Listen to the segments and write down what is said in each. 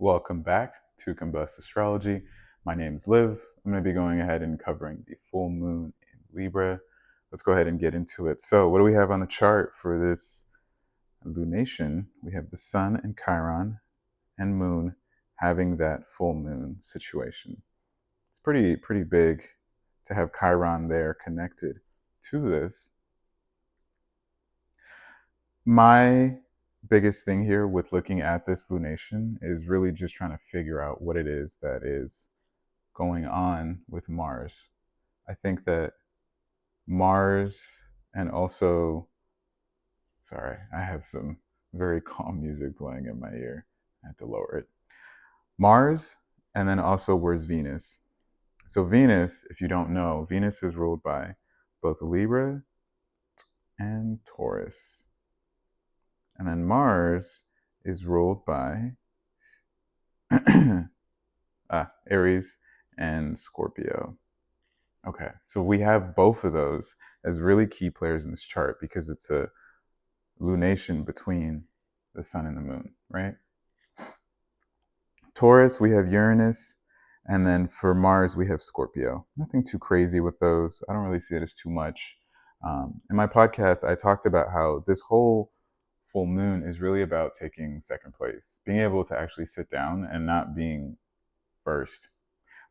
Welcome back to Combust Astrology. My name is Liv. I'm going to be going ahead and covering the full moon in Libra. Let's go ahead and get into it. So, what do we have on the chart for this lunation? We have the sun and Chiron and moon having that full moon situation. It's pretty big to have Chiron there connected to this. My biggest thing here with looking at this lunation is really just trying to figure out what it is that is going on with Mars. I think that Mars and also, sorry, I have some very calm music playing in my ear. I had to lower it. Mars, and then also where's Venus? So, Venus, if you don't know, Venus is ruled by both Libra and Taurus. And then Mars is ruled by Aries and Scorpio. Okay, so we have both of those as really key players in this chart because it's a lunation between the sun and the moon, right? Taurus, we have Uranus, and then for Mars, we have Scorpio. Nothing too crazy with those. I don't really see it as too much. In my podcast, I talked about how this whole full moon is really about taking second place, being able to actually sit down and not being first.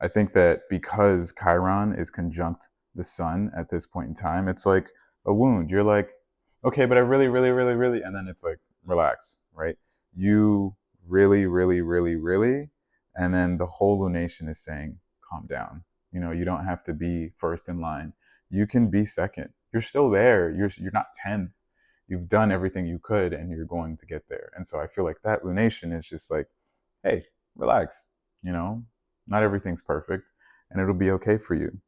I think that because Chiron is conjunct the sun at this point in time, it's like a wound. You're like, okay, but I really, and then it's like, relax, right? You really, and then the whole lunation is saying, calm down. You know, you don't have to be first in line. You can be second. You're still there. You're not 10th. You've done everything you could, and you're going to get there. And so I feel like that lunation is just like, hey, relax. You know, not everything's perfect, and it'll be okay for you.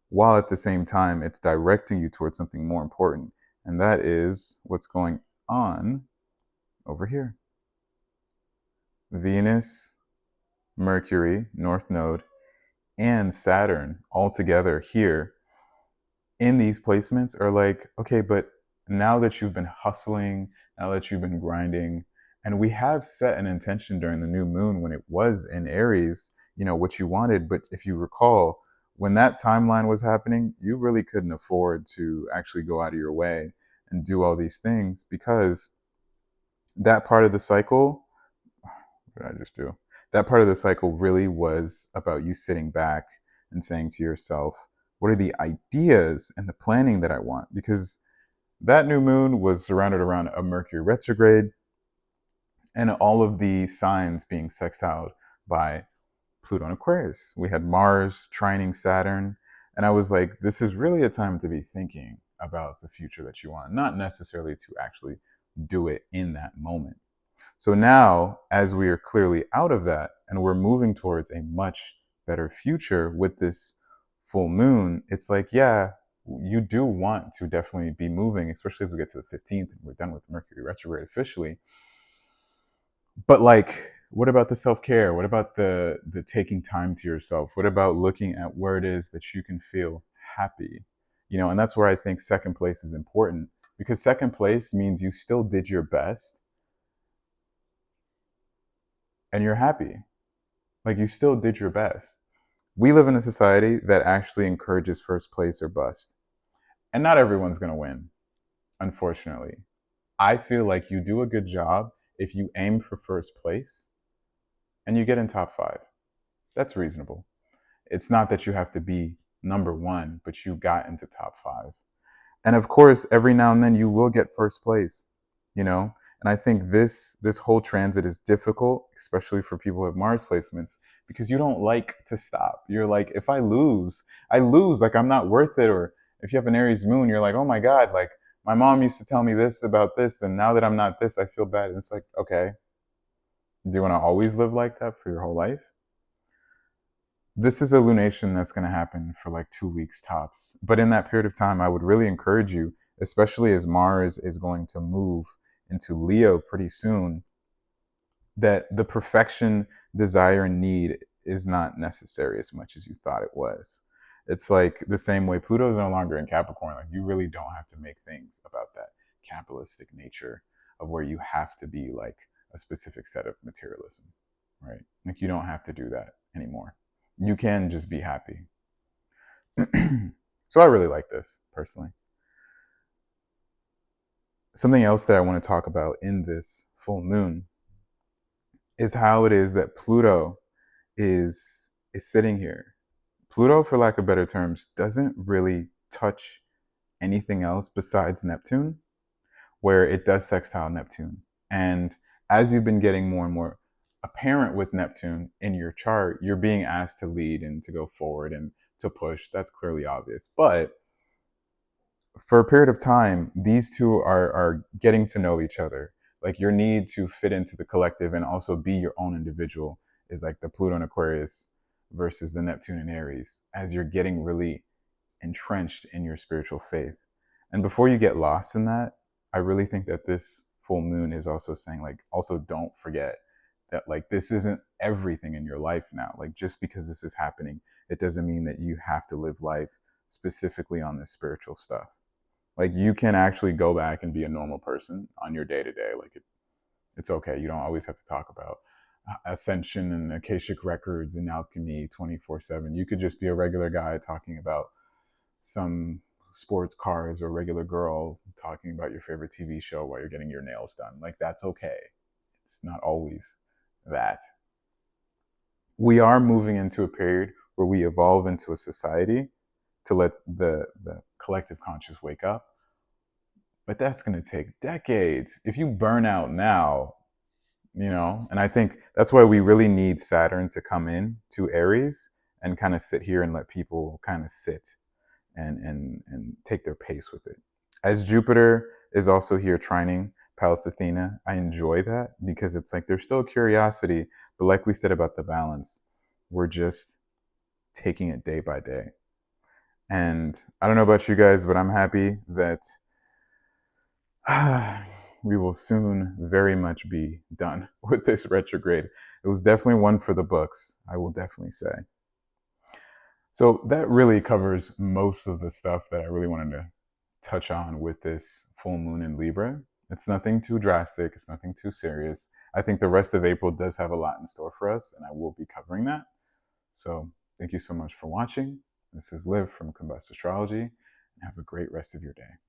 While at the same time, it's directing you towards something more important, and that is what's going on over here. Venus, Mercury, North Node, and Saturn all together here in these placements are like, okay, but now that you've been hustling, now that you've been grinding, and we have set an intention during the new moon when it was in Aries, you know, what you wanted. But if you recall, when that timeline was happening, you really couldn't afford to actually go out of your way and do all these things because that part of the cycle, what did I just do? That part of the cycle really was about you sitting back and saying to yourself, what are the ideas and the planning that I want? Because that new moon was surrounded around a Mercury retrograde and all of the signs being sextiled by Pluto and Aquarius. We had Mars trining Saturn. And I was like, this is really a time to be thinking about the future that you want, not necessarily to actually do it in that moment. So now, as we are clearly out of that and we're moving towards a much better future with this full moon, it's like, yeah, you do want to definitely be moving, especially as we get to the 15th and we're done with Mercury retrograde officially. But like, what about the self-care? What about the taking time to yourself? What about looking at where it is that you can feel happy? You know, and that's where I think second place is important because second place means you still did your best and you're happy. Like you still did your best. We live in a society that actually encourages first place or bust. And not everyone's going to win, unfortunately. I feel like you do a good job if you aim for first place and you get in top 5. That's reasonable. It's not that you have to be number 1, but you got into top 5. And of course, every now and then you will get first place, you know? And I think this whole transit is difficult, especially for people who have Mars placements, because you don't like to stop. You're like, if I lose, like I'm not worth it. Or if you have an Aries moon, you're like, oh my God, like my mom used to tell me this about this, and now that I'm not this, I feel bad. And it's like, okay, do you want to always live like that for your whole life? This is a lunation that's going to happen for like 2 weeks tops. But in that period of time, I would really encourage you, especially as Mars is going to move into Leo pretty soon, that the perfection, desire, and need is not necessary as much as you thought it was. It's like the same way Pluto is no longer in Capricorn. Like you really don't have to make things about that capitalistic nature of where you have to be like a specific set of materialism, right? Like you don't have to do that anymore. You can just be happy. So I really like this personally. Something else that I want to talk about in this full moon is how it is that Pluto is sitting here. Pluto, for lack of better terms, doesn't really touch anything else besides Neptune, where it does sextile Neptune. And as you've been getting more and more apparent with Neptune in your chart, you're being asked to lead and to go forward and to push. That's clearly obvious. But for a period of time, these two are getting to know each other. Like your need to fit into the collective and also be your own individual is like the Pluto and Aquarius versus the Neptune and Aries as you're getting really entrenched in your spiritual faith. And before you get lost in that, I really think that this full moon is also saying, like, also don't forget that, like, this isn't everything in your life now. Like, just because this is happening, it doesn't mean that you have to live life specifically on this spiritual stuff. Like, you can actually go back and be a normal person on your day to day. Like, it's okay. You don't always have to talk about ascension and Akashic records and alchemy 24/7. You could just be a regular guy talking about some sports cars or regular girl talking about your favorite TV show while you're getting your nails done. Like, that's okay. It's not always that. We are moving into a period where we evolve into a society to let the collective conscious wake up. But that's going to take decades. If you burn out now, and I think that's why we really need Saturn to come in to Aries and kind of sit here and let people kind of sit and take their pace with it. As Jupiter is also here trining Pallas Athena, I enjoy that because it's like there's still curiosity, but like we said about the balance, we're just taking it day by day. And I don't know about you guys, but I'm happy that we will soon very much be done with this retrograde. It was definitely one for the books, I will definitely say. So that really covers most of the stuff that I really wanted to touch on with this full moon in Libra. It's nothing too drastic, it's nothing too serious. I think the rest of April does have a lot in store for us, and I will be covering that. So thank you so much for watching. This is Liv from Combust Astrology, and have a great rest of your day.